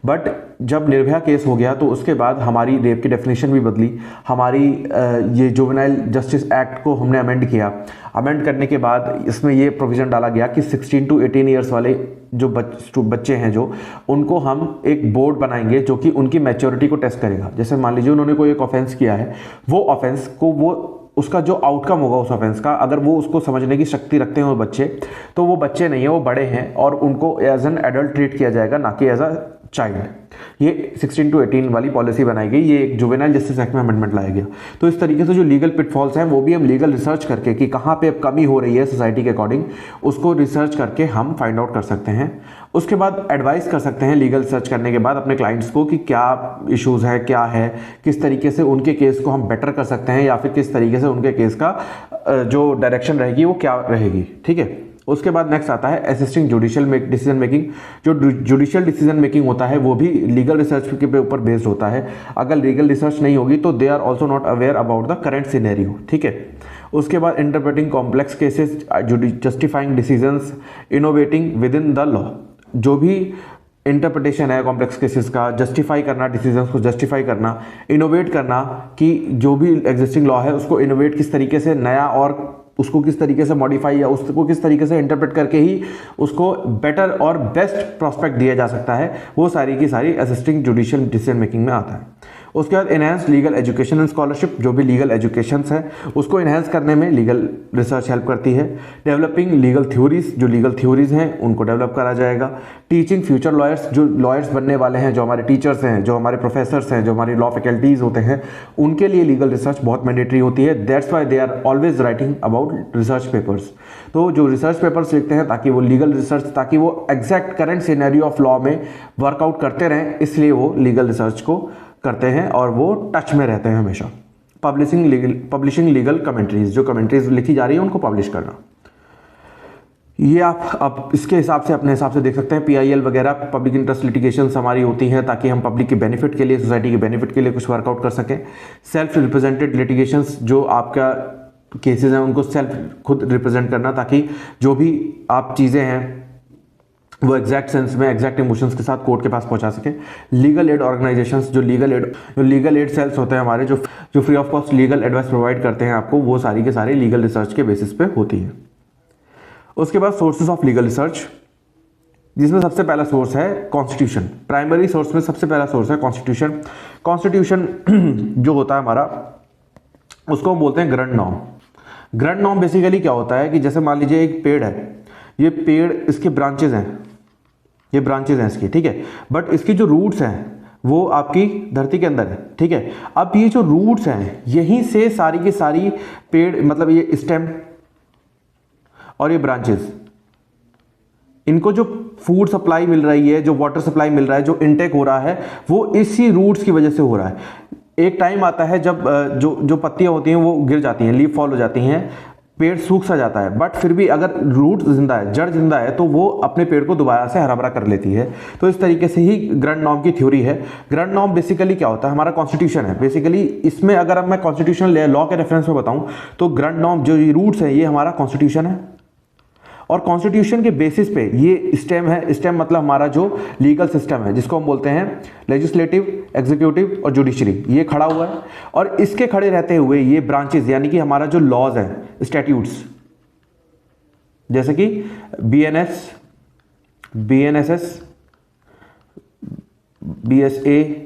बट जब निर्भया केस हो गया तो उसके बाद हमारी रेप की डेफिनेशन भी बदली, हमारी ये जुवेनाइल जस्टिस एक्ट को हमने अमेंड किया। अमेंड करने के बाद इसमें ये प्रोविजन डाला गया कि 16 to 18 ईयर्स वाले जो बच्चे हैं जो, उनको हम एक बोर्ड बनाएंगे जो कि उनकी मैच्योरिटी को टेस्ट करेगा। जैसे मान लीजिए उन्होंने कोई एक ऑफेंस किया है, वो ऑफेंस को वो उसका जो आउटकम होगा उस ऑफेंस का, अगर वो उसको समझने की शक्ति रखते हैं वो बच्चे, तो वो बच्चे नहीं है, वो बड़े हैं और उनको एज एन एडल्ट ट्रीट किया जाएगा, ना कि एज अ चाइल्ड। ये 16 to 18 वाली पॉलिसी बनाई गई, ये एक जुवेनाइल जस्टिस एक्ट में अमेंडमेंट लाया गया। तो इस तरीके से जो लीगल पिटफॉल्स हैं वो भी हम लीगल रिसर्च करके कि कहाँ पे अब कमी हो रही है सोसाइटी के अकॉर्डिंग, उसको रिसर्च करके हम फाइंड आउट कर सकते हैं। उसके बाद एडवाइस कर सकते हैं लीगल रिसर्च करने के बाद अपने क्लाइंट्स को कि क्या इश्यूज़ है, क्या है, किस तरीके से उनके केस को हम बेटर कर सकते हैं, या फिर किस तरीके से उनके केस का जो डायरेक्शन रहेगी वो क्या रहेगी। ठीक है, उसके बाद नेक्स्ट आता है असिस्टिंग जुडिशियल डिसीजन मेकिंग। जो जुडिशियल डिसीजन मेकिंग होता है वो भी लीगल रिसर्च के ऊपर बेस्ड होता है। अगर लीगल रिसर्च नहीं होगी तो they are also not aware about the current scenario. ठीक है, उसके बाद interpreting complex cases, justifying decisions, innovating within the law. जो भी इंटरप्रिटेशन है कॉम्प्लेक्स केसेस का, जस्टिफाई करना, डिसीजंस को जस्टिफाई करना, इनोवेट करना कि जो भी एग्जिस्टिंग लॉ है उसको इनोवेट किस तरीके से नया और उसको किस तरीके से मॉडिफाई या उसको किस तरीके से इंटरप्रेट करके ही उसको बेटर और बेस्ट प्रॉस्पेक्ट दिया जा सकता है, वो सारी की सारी असिस्टिंग जुडिशियल डिसीजन मेकिंग में आता है। उसके बाद enhance legal education and scholarship, जो भी लीगल एजुकेशन है उसको इनहेंस करने में लीगल रिसर्च हेल्प करती है। डेवलपिंग लीगल थ्योरीज, जो लीगल थ्योरीज हैं उनको डेवलप करा जाएगा। टीचिंग फ्यूचर लॉयर्स, जो लॉयर्स बनने वाले हैं, जो हमारे टीचर्स हैं, जो हमारे प्रोफेसर्स हैं, जो हमारी लॉ फैकल्टीज होते हैं, उनके लिए लीगल रिसर्च बहुत मैंडेटरी होती है। That's why they are always writing about research papers. तो जो रिसर्च पेपर्स लिखते हैं ताकि वो लीगल रिसर्च, ताकि वो exact current scenario of law में वर्कआउट करते रहें, इसलिए वो लीगल रिसर्च को करते हैं और वो टच में रहते हैं हमेशा। पब्लिशिंग लीगल कमेंट्रीज, जो कमेंट्रीज लिखी जा रही है उनको पब्लिश करना। ये आप अब इसके हिसाब से अपने हिसाब से देख सकते हैं। PIL वगैरह पब्लिक इंटरेस्ट लिटिगेशंस हमारी होती हैं ताकि हम पब्लिक के बेनिफिट के लिए, सोसाइटी के बेनिफिट के लिए कुछ वर्कआउट कर सकें। सेल्फ रिप्रेजेंटेड लिटिगेशंस, जो आपका केसेस हैं उनको सेल्फ खुद रिप्रेजेंट करना ताकि जो भी आप चीज़ें हैं वो एग्जैक्ट सेंस में, एग्जैक्ट इमोशंस के साथ कोर्ट के पास पहुंचा सके। लीगल एड ऑर्गेनाइजेशंस, जो लीगल एड सेल्स होते हैं हमारे, जो free of cost legal advice provide करते हैं आपको, वो सारी के सारे लीगल रिसर्च के बेसिस पे होती है। उसके बाद सोर्सेज ऑफ लीगल रिसर्च, जिसमें सबसे पहला सोर्स है कॉन्स्टिट्यूशन। प्राइमरी सोर्स में सबसे पहला सोर्स है कॉन्स्टिट्यूशन। कॉन्स्टिट्यूशन जो होता है हमारा, उसको हम बोलते हैं grand norm. Grand norm basically क्या होता है कि जैसे मान लीजिए एक पेड़ है, ये पेड़, इसके ब्रांचेज हैं, ये ब्रांचेज हैं इसकी, ठीक है, बट इसकी जो रूट्स हैं वो आपकी धरती के अंदर है। ठीक है, अब ये जो रूट्स हैं यहीं से सारी की सारी पेड़, मतलब ये स्टेम और ये ब्रांचेस, इनको जो फूड सप्लाई मिल रही है, जो वाटर सप्लाई मिल रहा है, जो इनटेक हो रहा है, वो इसी रूट्स की वजह से हो रहा है। एक टाइम आता है जब जो पत्तियां होती हैं वो गिर जाती हैं, लीफ फॉल हो जाती हैं, पेड़ सूख सा जाता है, बट फिर भी अगर रूट जिंदा है, जड़ जिंदा है, तो वो अपने पेड़ को दोबारा से हरा भरा कर लेती है। तो इस तरीके से ही ग्रैंड नॉर्म की थ्योरी है। ग्रैंड नॉर्म बेसिकली क्या होता है, हमारा कॉन्स्टिट्यूशन है बेसिकली। इसमें अगर मैं कॉन्स्टिट्यूशन लॉ के रेफरेंस में बताऊं तो ग्रैंड नॉर्म जो रूट्स है ये हमारा कॉन्स्टिट्यूशन है, और कॉन्स्टिट्यूशन के बेसिस पे ये स्टेम है। स्टेम मतलब हमारा जो लीगल सिस्टम है, जिसको हम बोलते हैं लेजिस्लेटिव, एग्जीक्यूटिव और जुडिशरी, ये खड़ा हुआ है। और इसके खड़े रहते हुए ये ब्रांचेस, यानी कि हमारा जो लॉज है, स्टैट्यूट्स, जैसे कि बीएनएस, बीएनएसएस, बीएसए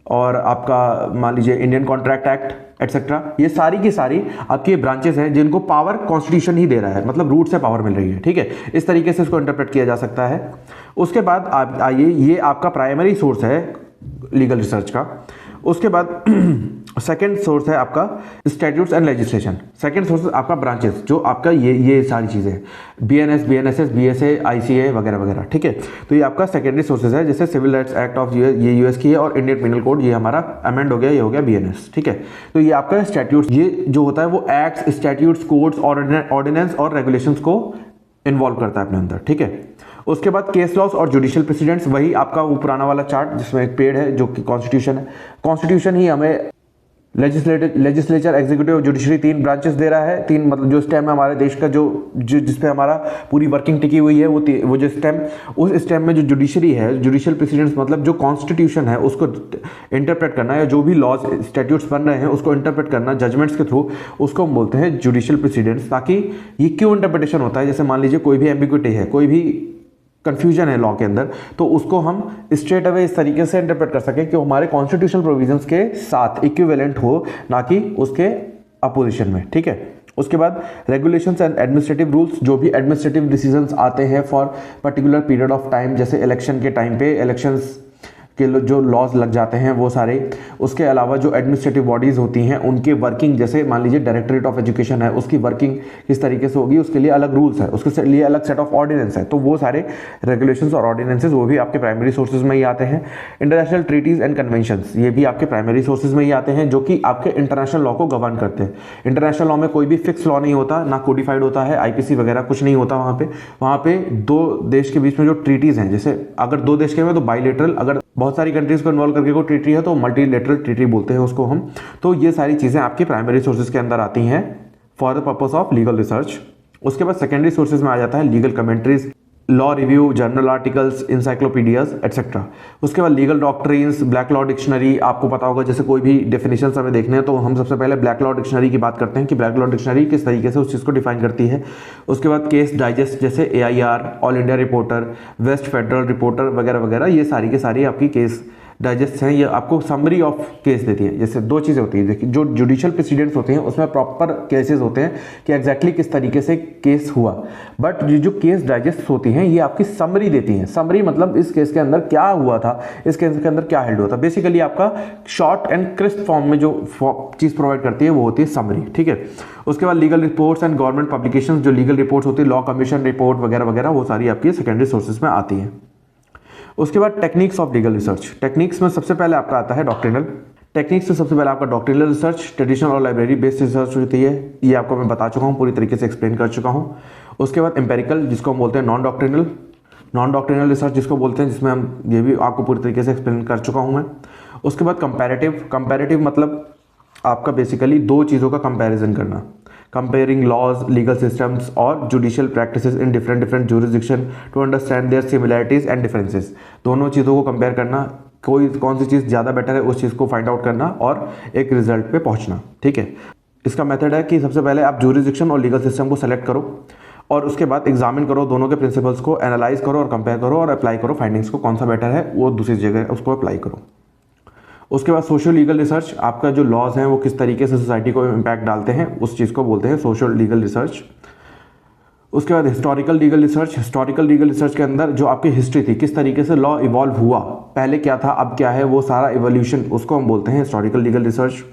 और आपका मान लीजिए इंडियन कॉन्ट्रैक्ट एक्ट एटसेट्रा, ये सारी की सारी आपकी ब्रांचेस हैं जिनको पावर कॉन्स्टिट्यूशन ही दे रहा है, मतलब रूट से पावर मिल रही है। ठीक है, इस तरीके से इसको इंटरप्रेट किया जा सकता है। उसके बाद आप आइए, ये आपका प्राइमरी सोर्स है लीगल रिसर्च का। उसके बाद सेकंड सोर्स है आपका statutes and legislation. Second source आपका ब्रांचेस, जो आपका ये सारी चीज़ें, बीएनएस, बीएनएसएस, बीएसए, आईसीए वगैरह वगैरह। ठीक है, तो ये आपका सेकेंडरी सोर्सेज है, जैसे सिविल राइट्स एक्ट ऑफ ये यूएस की है, और इंडियन पिनल कोड ये हमारा अमेंड हो गया, ये हो गया बीएनएस। ठीक है, तो ये आपका स्टैट्यूट्स, ये जो होता है वो एक्ट्स, स्टैट्यूट्स, कोड्स, ऑर्डिनेंस और रेगुलेशंस को इन्वॉल्व करता है अपने अंदर। ठीक है, उसके बाद केस लॉस और जुडिशियल प्रेसिडेंट्स, वही आपका वो पुराना वाला चार्ट जिसमें एक पेड़ है जो कि कॉन्स्टिट्यूशन है। कॉन्स्टिट्यूशन ही हमें लेजिस्लेचर, एग्जीक्यूटिव, जुडिशरी, तीन ब्रांचेस दे रहा है। तीन मतलब जो स्टेम है हमारे देश का, जो जिस पे हमारा पूरी वर्किंग टिकी हुई है, वो जो स्टेम, उस स्टेम में जो जुडिशरी है, जुडिशियल प्रेसिडेंट्स मतलब जो कॉन्स्टिट्यूशन है उसको इंटरप्रेट करना, या जो भी लॉज स्टैट्यूट्स बन रहे हैं उसको इंटरप्रेट करना जजमेंट्स के थ्रू, उसको हम बोलते हैं जुडिशियल प्रेसिडेंट्स। ताकि ये क्यों इंटरप्रिटेशन होता है, जैसे मान लीजिए कोई भी एम्बिग्विटी है, कोई भी कंफ्यूजन है लॉ के अंदर, तो उसको हम स्ट्रेट अवे इस तरीके से इंटरप्रेट कर सकें कि हमारे कॉन्स्टिट्यूशनल प्रोविजंस के साथ इक्विवेलेंट हो, ना कि उसके अपोजिशन में। ठीक है, उसके बाद रेगुलेशंस एंड एडमिनिस्ट्रेटिव रूल्स, जो भी एडमिनिस्ट्रेटिव डिसीजंस आते हैं for particular period of time, जैसे इलेक्शन के टाइम पे इलेक्शंस के जो लॉज लग जाते हैं वो सारे। उसके अलावा जो एडमिनिस्ट्रेटिव बॉडीज़ होती हैं उनके वर्किंग, जैसे मान लीजिए डायरेक्टरेट ऑफ एजुकेशन है, उसकी वर्किंग किस तरीके से होगी, उसके लिए अलग रूल्स है, उसके लिए अलग सेट ऑफ ऑर्डिनेंस है। तो वो सारे रेगुलेशंस और ऑर्डिनेंसेस वो भी आपके प्राइमरी सोर्सेज में ही आते हैं। इंटरनेशनल ट्रीटीज एंड कन्वेंशंस, ये भी आपके प्राइमरी सोर्सेज में ही आते हैं, जो कि आपके इंटरनेशनल लॉ को गवर्न करते हैं। इंटरनेशनल लॉ में कोई भी फिक्स लॉ नहीं होता, ना कोडिफाइड होता है, आईपीसी वगैरह कुछ नहीं होता वहाँ पे दो देश के बीच में जो ट्रीटीज हैं, जैसे अगर दो देश के में तो बाइलेटरल, अगर बहुत सारी कंट्रीज को इन्वॉल्व करके कोई ट्रीटी है तो मल्टीलेटरल ट्रीटी बोलते हैं उसको हम। तो ये सारी चीज़ें आपकी प्राइमरी सोर्सेज के अंदर आती हैं for the purpose of legal research. उसके बाद सेकेंडरी सोर्सेज में आ जाता है legal commentaries, law review, journal articles, encyclopedias etcetera. उसके बाद legal doctrines, black law dictionary, आपको पता होगा जैसे कोई भी डेफिनेशन हमें देखने हैं तो हम सबसे पहले ब्लैक लॉ डिक्शनरी की बात करते हैं कि ब्लैक लॉ डिक्शनरी किस तरीके से उस चीज़ को डिफाइन करती है। उसके बाद केस डाइजेस्ट, जैसे AIR, all India reporter, west federal reporter वगैरह वगैरह, ये सारी के सारी आपकी केस डाइजेस्ट हैं। ये आपको समरी ऑफ केस देती है। जैसे दो चीज़ें होती हैं, देखिए जो जुडिशियल प्रेसिडेंट्स होते हैं उसमें प्रॉपर केसेस होते हैं कि एग्जैक्टली किस तरीके से केस हुआ, बट ये जो केस डाइजेस्ट होती हैं ये आपकी समरी देती हैं। समरी मतलब इस केस के अंदर क्या हुआ था, इस केस के अंदर क्या हेल्ड हुआ था, बेसिकली आपका शॉर्ट एंड क्रिस्प फॉर्म में जो चीज़ प्रोवाइड करती है वो होती है समरी। ठीक है, उसके बाद legal reports and government publications, जो लीगल रिपोर्ट्स होती है, लॉ कमीशन रिपोर्ट वगैरह वगैरह, वो सारी आपकी सेकेंडरी सोर्सेज में आती हैं। उसके बाद techniques of legal research. Techniques में सबसे पहले आपका आता है डॉक्ट्रिनल। टेक्निक्स में सबसे पहले आपका डॉक्ट्रिनल रिसर्च, ट्रेडिशनल और लाइब्रेरी बेस्ड रिसर्च होती है, ये आपको मैं बता चुका हूँ, पूरी तरीके से एक्सप्लेन कर चुका हूँ। उसके बाद एम्पेरिकल, जिसको हम बोलते हैं नॉन डॉक्ट्रिनल रिसर्च जिसको बोलते हैं, जिसमें हम ये भी आपको पूरी तरीके से एक्सप्लेन कर चुका हूँ मैं। उसके बाद कंपैरेटिव मतलब आपका बेसिकली दो चीज़ों का कंपैरिजन करना, कंपेयरिंग लॉज, लीगल सिस्टम्स और judicial practices in different jurisdiction to understand their similarities and differences. दोनों चीज़ों को कंपेयर करना, कौन सी चीज़ ज़्यादा बेटर है उस चीज़ को फाइंड आउट करना और एक रिजल्ट पे पहुंचना। ठीक है, इसका मेथड है कि सबसे पहले आप जुरिसडिक्शन और लीगल सिस्टम को सेलेक्ट करो और उसके बाद एग्जामिन करो, दोनों के प्रिंसिपल्स को एनालाइज करो और कंपेयर करो और अप्लाई करो फाइंडिंग्स को, कौन सा बेटर है वो दूसरी जगह उसको अप्लाई करो। उसके बाद सोशल लीगल रिसर्च, आपका जो लॉज हैं वो किस तरीके से सोसाइटी को इम्पैक्ट डालते हैं उस चीज़ को बोलते हैं सोशल लीगल रिसर्च। उसके बाद हिस्टोरिकल लीगल रिसर्च के अंदर जो आपकी हिस्ट्री थी, किस तरीके से लॉ इवॉल्व हुआ, पहले क्या था अब क्या है, वो सारा इवोल्यूशन, उसको हम बोलते हैं historical legal research.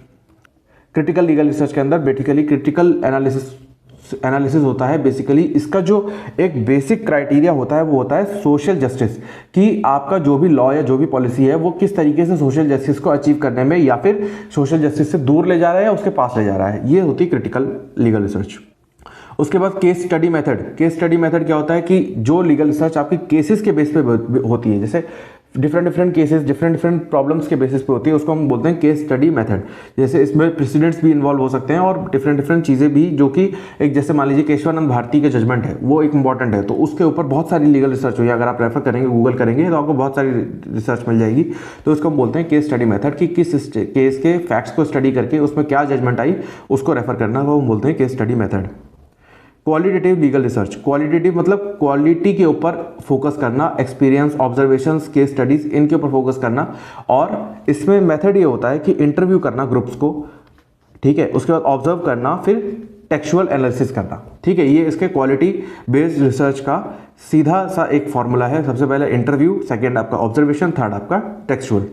Critical legal research के अंदर बेसिकली क्रिटिकल एनालिसिस एनालिसिस होता है बेसिकली इसका जो एक बेसिक क्राइटेरिया होता है वो होता है सोशल जस्टिस, कि आपका जो भी लॉ या जो भी पॉलिसी है वो किस तरीके से सोशल जस्टिस को अचीव करने में या फिर सोशल जस्टिस से दूर ले जा रहा है या उसके पास ले जा रहा है। ये होती है क्रिटिकल लीगल रिसर्च। उसके बाद case study method. Case study method क्या होता है कि जो लीगल रिसर्च आपकी केसेस के बेस पे होती है, जैसे डिफरेंट केसेस डिफरेंट प्रॉब्लम्स के बेसिस पे होती है, उसको हम बोलते हैं केस स्टडी मेथड। जैसे इसमें प्रेसिडेंट्स भी इन्वॉल्व हो सकते हैं और डिफरेंट चीज़ें भी, जो कि एक जैसे मान लीजिए केशवानंद भारती का जजमेंट है वो एक इंपॉर्टेंट है, तो उसके ऊपर बहुत सारी लीगल रिसर्च हुई है। अगर आप रेफर करेंगे गूगल करेंगे तो आपको बहुत सारी रिसर्च मिल जाएगी। तो इसको हम बोलते हैं केस स्टडी मेथड, कि किस केस के फैक्ट्स को स्टडी करके उसमें क्या जजमेंट आई उसको रेफर करना, वो हम बोलते हैं case study method. Qualitative legal research. Qualitative मतलब क्वालिटी के ऊपर फोकस करना, एक्सपीरियंस, ऑब्जर्वेशंस, केस स्टडीज, इनके ऊपर फोकस करना। और इसमें मेथड ये होता है कि इंटरव्यू करना ग्रुप्स को, ठीक है, उसके बाद ऑब्जर्व करना, फिर टेक्सुअल एनालिसिस करना, ठीक है। ये इसके क्वालिटी बेस्ड रिसर्च का सीधा सा एक फॉर्मूला है। सबसे पहले इंटरव्यू, सेकेंड आपका ऑब्जर्वेशन, थर्ड आपका टेक्सुअल।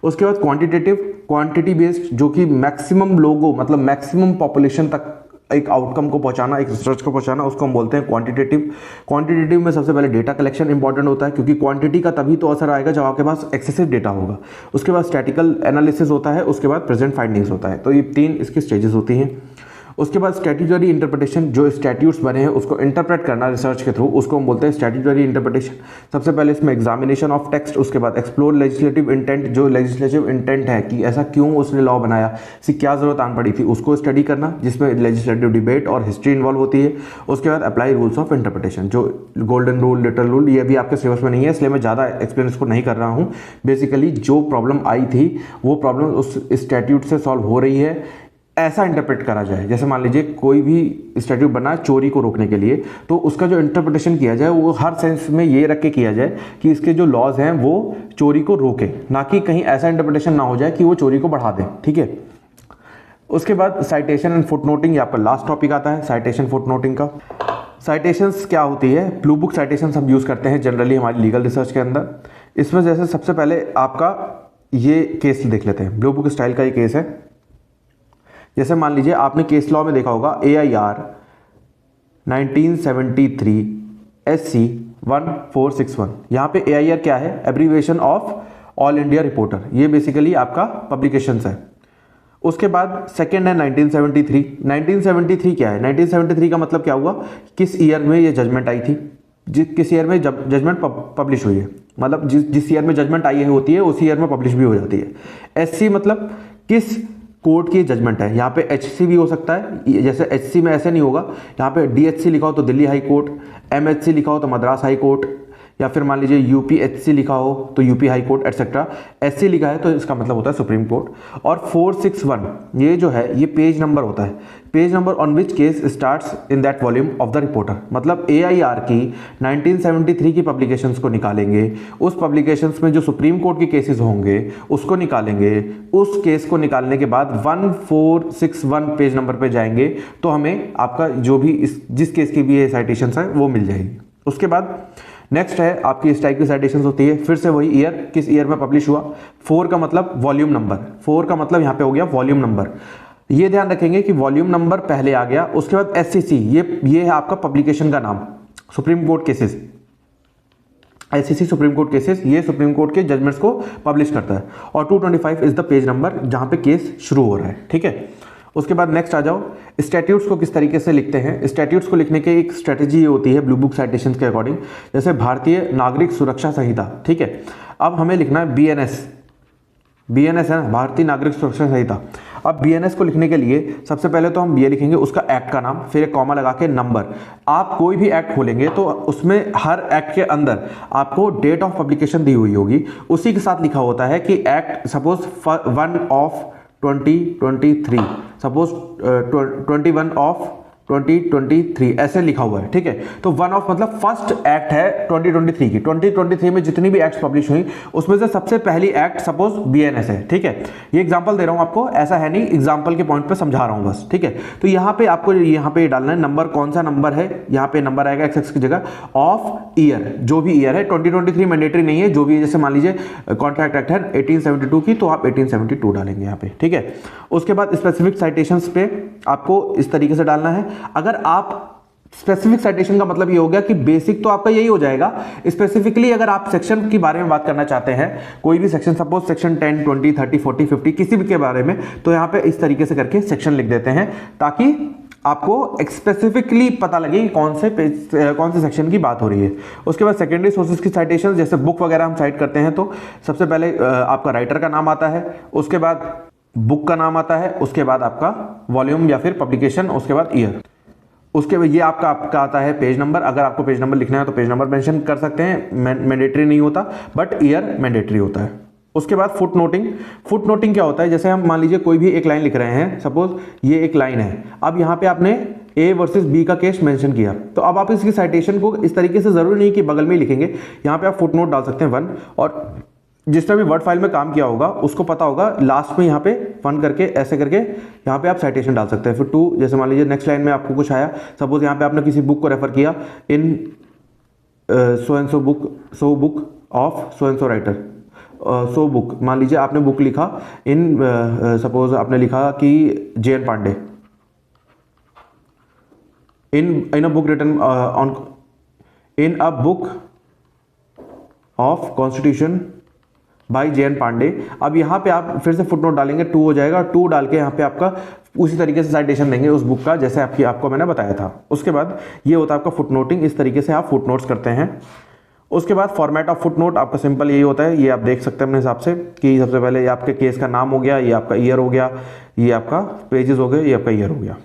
उसके बाद क्वांटिटेटिव, क्वांटिटी बेस्ड, जो कि मैक्सिमम लोगों मतलब मैक्सिमम पॉपुलेशन तक एक आउटकम को पहुंचाना, एक रिसर्च को पहुंचाना, उसको हम बोलते हैं क्वांटिटेटिव। क्वांटिटेटिव में सबसे पहले डेटा कलेक्शन इंपॉर्टेंट होता है, क्योंकि क्वांटिटी का तभी तो असर आएगा जब आपके पास एक्सेसिव डेटा होगा। उसके बाद स्टैटिकल एनालिसिस होता है, उसके बाद प्रेजेंट फाइंडिंग्स होता है। तो ये 3 इसकी स्टेजेस होती हैं। उसके बाद स्टैट्यूटरी इंटरप्रिटेशन, जो स्टैट्यूट्स बने हैं उसको इंटरप्रेट करना रिसर्च के थ्रू, उसको हम बोलते हैं स्टैट्यूटरी इंटरप्रिटेशन। सबसे पहले इसमें एग्जामिनेशन ऑफ टेक्स्ट, उसके बाद एक्सप्लोर लेजिस्लेटिव इंटेंट, जो लेजिस्लेटिव इंटेंट है कि ऐसा क्यों उसने लॉ बनाया, इसकी क्या जरूरत आन पड़ी थी, उसको स्टडी करना, जिसमें लेजिस्लेटिव डिबेट और हिस्ट्री इन्वॉल्व होती है। उसके बाद अप्लाई रूल्स ऑफ इंटरप्रिटेशन, जो गोल्डन रूल, लिटल रूल, ये भी आपके सिलेबस में नहीं है, इसलिए मैं ज़्यादा एक्सप्लेन इसको नहीं कर रहा हूँ। बेसिकली जो प्रॉब्लम आई थी वो प्रॉब्लम उस स्टैट्यूट से सॉल्व हो रही है, ऐसा इंटरप्रेट करा जाए। जैसे मान लीजिए कोई भी स्टैट्यूट बना है चोरी को रोकने के लिए, तो उसका जो इंटरप्रिटेशन किया जाए वो हर सेंस में ये रख के किया जाए कि इसके जो लॉज हैं वो चोरी को रोके, ना कि कहीं ऐसा इंटरप्रिटेशन ना हो जाए कि वो चोरी को बढ़ा दे, ठीक है। उसके बाद साइटेशन एंड फुटनोटिंग, ये आपका लास्ट टॉपिक आता है, साइटेशन फुटनोटिंग का। साइटेशंस क्या होती है? ब्लू बुक साइटेशंस हम यूज़ करते हैं जनरली हमारी लीगल रिसर्च के अंदर। इसमें जैसे सबसे पहले आपका ये केस देख लेते हैं, ब्लू बुक स्टाइल का ये केस है। जैसे मान लीजिए आपने केस लॉ में देखा होगा AIR 1973 SC 1461। यहाँ पे AIR क्या है? Abbreviation of all India reporter, ये बेसिकली आपका पब्लिकेशंस है। उसके बाद सेकेंड है 1973। 1973 क्या है? 1973 का मतलब क्या हुआ, किस ईयर में ये जजमेंट आई थी, किस ईयर में जजमेंट पब्लिश हुई है, मतलब जिस ईयर में जजमेंट आई है होती है उसी ईयर में पब्लिश भी हो जाती है। SC मतलब किस कोर्ट की जजमेंट है, यहाँ पे HC भी हो सकता है, जैसे HC में ऐसे नहीं होगा, यहाँ पे DHC लिखा हो तो दिल्ली हाई कोर्ट, MHC लिखा हो तो मद्रास हाई कोर्ट, या फिर मान लीजिए UPHC लिखा हो तो UP high court etcetera. SC लिखा है तो इसका मतलब होता है सुप्रीम कोर्ट। और 461 ये जो है ये पेज नंबर होता है, page number on which case starts in that volume of the reporter. मतलब AIR की 1973 की पब्लिकेशंस को निकालेंगे, उस पब्लिकेशंस में जो सुप्रीम कोर्ट के केसेस होंगे उसको निकालेंगे, उस केस को निकालने के बाद 1461 पेज नंबर पे जाएंगे तो हमें आपका जो भी जिस केस की भी ये साइटेशंस है वो मिल जाएगी। उसके बाद नेक्स्ट है आपकी इस टाइप की साइटेशंस होती है, फिर से वही ईयर, किस ईयर में पब्लिश हुआ। 4 का मतलब वॉल्यूम नंबर, 4 का मतलब यहाँ पे हो गया वॉल्यूम नंबर। ये ध्यान रखेंगे कि वॉल्यूम नंबर पहले आ गया। उसके बाद SCC, ये है आपका पब्लिकेशन का नाम, supreme court cases, SCC supreme court cases, ये सुप्रीम कोर्ट के जजमेंट्स को पब्लिश करता है। और 225 इज द पेज नंबर जहाँ पे केस शुरू हो रहा है, ठीक है। उसके बाद नेक्स्ट आ जाओ, स्टैट्यूट्स को किस तरीके से लिखते हैं। स्टैट्यूट्स को लिखने की एक स्ट्रेटेजी ये होती है ब्लू बुक साइटेशंस के अकॉर्डिंग, जैसे भारतीय नागरिक सुरक्षा संहिता, ठीक है। अब हमें लिखना है BNS है ना, भारतीय नागरिक सुरक्षा संहिता। अब BNS को लिखने के लिए सबसे पहले तो हम ये लिखेंगे उसका एक्ट का नाम, फिर एक कॉमा लगा के नंबर। आप कोई भी एक्ट खोलेंगे तो उसमें हर एक्ट के अंदर आपको डेट ऑफ पब्लिकेशन दी हुई होगी, उसी के साथ लिखा होता है कि act suppose 1 of 2023, suppose 21 of 2023 ऐसे लिखा हुआ है, ठीक है। तो 1 ऑफ मतलब फर्स्ट एक्ट है 2023 की, 2023 में जितनी भी एक्ट्स पब्लिश हुई उसमें से सबसे पहली एक्ट सपोज BNS है, ठीक है। ये एग्जांपल दे रहा हूं आपको, ऐसा है नहीं, एग्जांपल के पॉइंट पे समझा रहा हूं बस, ठीक है। तो यहाँ पे आपको यहाँ पे डालना है नंबर, कौन सा नंबर है, यहाँ पे नंबर आएगा XX की जगह, ऑफ ईयर, जो भी ईयर है। 2023 मैंडेटरी नहीं है, जो भी, जैसे मान लीजिए कॉन्ट्रैक्ट एक्ट है 1872 की तो आप 1872 डालेंगे यहाँ पे, ठीक है। उसके बाद स्पेसिफिक साइटेशंस पे आपको इस तरीके से डालना है। अगर आप स्पेसिफिक साइटेशन का मतलब ये हो गया कि बेसिक तो आपका यही हो जाएगा, स्पेसिफिकली अगर आप सेक्शन के बारे में बात करना चाहते हैं, कोई भी सेक्शन, सपोज सेक्शन 10, 20, 30, 40, 50 किसी भी के बारे में, तो यहाँ पे इस तरीके से करके सेक्शन लिख देते हैं ताकि आपको स्पेसिफिकली पता लगे कि कौन से सेक्शन की बात हो रही है। उसके बाद सेकेंडरी सोर्सेज की साइटेशन, जैसे बुक वगैरह हम साइट करते हैं तो सबसे पहले आपका राइटर का नाम आता है, उसके बाद बुक का नाम आता है, उसके बाद आपका वॉल्यूम या फिर पब्लिकेशन, उसके बाद ईयर, उसके बाद ये आपका आता है पेज नंबर। अगर आपको पेज नंबर लिखना है तो पेज नंबर मेंशन कर सकते हैं, मैंडेटरी नहीं होता, बट ईयर मैंडेटरी होता है। उसके बाद फुट नोटिंग। फुट नोटिंग क्या होता है, जैसे हम मान लीजिए कोई भी एक लाइन लिख रहे हैं, सपोज ये एक लाइन है, अब यहाँ पे आपने ए वर्सेस बी का केस मेंशन किया, तो अब आप इसकी साइटेशन को इस तरीके से जरूरी नहीं कि बगल में ही लिखेंगे, यहाँ पे आप फुट नोट डाल सकते हैं 1, और जिसने भी वर्ड फाइल में काम किया होगा उसको पता होगा लास्ट में यहाँ पे 1 करके ऐसे करके यहाँ पे आप साइटेशन डाल सकते हैं। फिर 2, जैसे मान लीजिए नेक्स्ट लाइन में आपको कुछ आया, सपोज यहाँ पे आपने किसी बुक को रेफर किया, in so and so book of so and so writer, so book, मान लीजिए आपने बुक लिखा इन सपोज आपने लिखा कि JN Pandey, in a book written on in a book of constitution by JN Pandey. अब यहाँ पे आप फिर से फुटनोट डालेंगे, 2 हो जाएगा, 2 डाल के यहाँ पे आपका उसी तरीके से साइटेशन देंगे उस बुक का जैसे आपको मैंने बताया था। उसके बाद ये होता है आपका फुटनोटिंग, इस तरीके से आप फुटनोट्स करते हैं। उसके बाद फॉर्मेट ऑफ फुटनोट आपका सिंपल यही होता है, ये आप देख सकते हैं अपने हिसाब से कि सबसे पहले ये आपके केस का नाम हो गया, ये आपका ईयर हो गया, ये आपका पेजेस हो गए, ये आपका ईयर हो गया।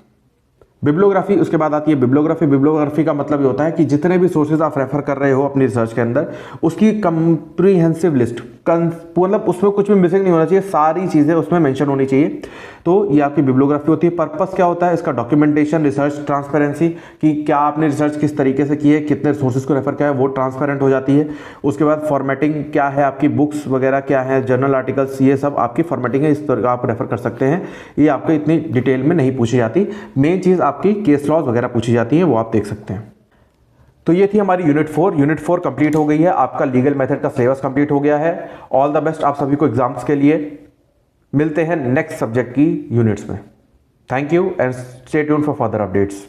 बिब्लियोग्राफी उसके बाद आती है बिब्लियोग्राफी। बिब्लियोग्राफी का मतलब ये होता है कि जितने भी सोर्सेज आप रेफर कर रहे हो अपनी रिसर्च के अंदर, उसकी कंप्रीहेंसिव लिस्ट, मतलब उसमें कुछ भी मिसिंग नहीं होना चाहिए, सारी चीज़ें उसमें मेंशन होनी चाहिए, तो ये आपकी बिब्लियोग्राफी होती है। पर्पस क्या होता है इसका, डॉक्यूमेंटेशन, रिसर्च ट्रांसपेरेंसी, कि क्या आपने रिसर्च किस तरीके से की है, कितने सोर्सेज को रेफर किया है, वो ट्रांसपेरेंट हो जाती है। उसके बाद फॉर्मेटिंग क्या है, आपकी बुक्स वगैरह क्या है, जर्नल आर्टिकल्स, ये सब आपकी फॉर्मेटिंग है, इस तरह आप रेफर कर सकते हैं। ये आपको इतनी डिटेल में नहीं पूछी जाती, मेन चीज़ आपकी केस लॉज वगैरह पूछी जाती है, वो आप देख सकते हैं। तो ये थी हमारी यूनिट 4 कंप्लीट हो गई है, आपका लीगल मेथड का सिलेबस कंप्लीट हो गया है। ऑल द बेस्ट आप सभी को एग्जाम्स के लिए। मिलते हैं नेक्स्ट सब्जेक्ट की यूनिट्स में। Thank you and stay tuned for further updates.